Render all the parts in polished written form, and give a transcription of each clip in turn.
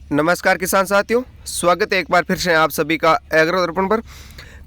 नमस्कार किसान साथियों, स्वागत है एक बार फिर से आप सभी का एग्रो दर्पण पर।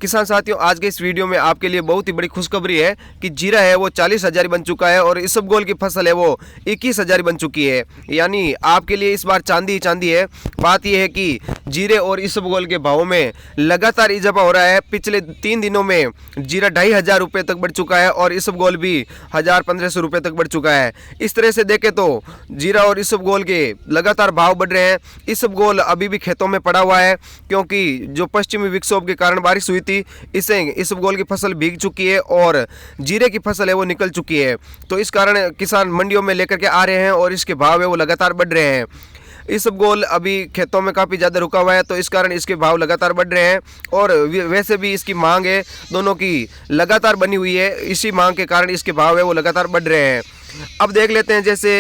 किसान साथियों, आज के इस वीडियो में आपके लिए बहुत ही बड़ी खुशखबरी है कि जीरा है वो 40,000 बन चुका है और इसबगोल की फसल है वो 21,000 बन चुकी है। यानी आपके लिए इस बार चांदी ही चांदी है। बात यह है कि जीरे और इसबगोल के भावों में लगातार इजाफा हो रहा है। पिछले 3 दिनों में जीरा 2,500 रुपये तक बढ़ चुका है और इसबगोल भी 1,000-1,500 रुपये तक बढ़ चुका है। इस तरह से देखें तो जीरा और इसबगोल के लगातार भाव बढ़ रहे हैं। इसबगोल अभी भी खेतों में पड़ा हुआ है क्योंकि जो पश्चिमी विक्षोभ के कारण बारिश हुई थी, इससे इसबगोल की फसल भीग चुकी है और जीरे की फसल है वो निकल चुकी है। तो इस कारण किसान मंडियों में लेकर के आ रहे हैं और इसके भाव है वो लगातार बढ़ रहे हैं। इसबगोल अभी खेतों में काफ़ी ज़्यादा रुका हुआ है, तो इस कारण इसके भाव लगातार बढ़ रहे हैं और वैसे भी इसकी मांग है दोनों की लगातार बनी हुई है। इसी मांग के कारण इसके भाव है वो लगातार बढ़ रहे हैं। अब देख लेते हैं जैसे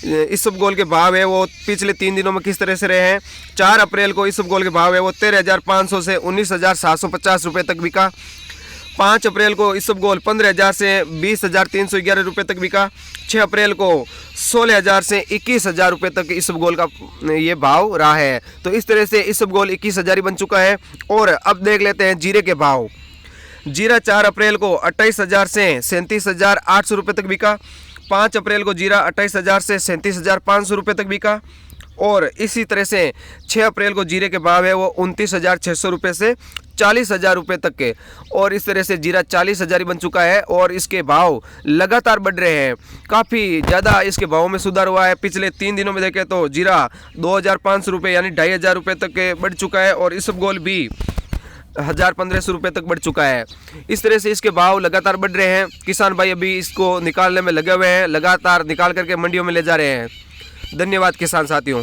इसबगोल के भाव है वो पिछले 3 दिनों में किस तरह से रहे हैं। 4 अप्रैल को इसबगोल के भाव है वो 13,500 से 19,750 रुपये तक बिका। 5 अप्रैल को इसबगोल 15,000 से 20,311 रुपये तक बिका। 6 अप्रैल को 16,000 से 21,000 रुपये तक इसबगोल का ये भाव रहा है। तो इस तरह से इसबगोल 21,000 बन चुका है। और अब देख लेते हैं जीरे के भाव। जीरा 4 अप्रैल को 28,000 से 37,800 रुपये तक बिका। 5 अप्रैल को जीरा 28,000 से 37,500 रुपये तक बिका। और इसी तरह से 6 अप्रैल को जीरे के भाव है वो 29,600 रुपये से 40,000 रुपये तक के। और इस तरह से जीरा 40,000 बन चुका है और इसके भाव लगातार बढ़ रहे हैं। काफ़ी ज़्यादा इसके भाव में सुधार हुआ है। पिछले 3 दिनों में देखें तो जीरा 2,500 रुपये यानी 2,500 रुपये तक के बढ़ चुका है और इसबगोल भी 1,000-1,500 रुपये तक बढ़ चुका है। इस तरह से इसके भाव लगातार बढ़ रहे हैं। किसान भाई अभी इसको निकालने में लगे हुए हैं, लगातार निकाल करके मंडियों में ले जा रहे हैं। धन्यवाद किसान साथियों।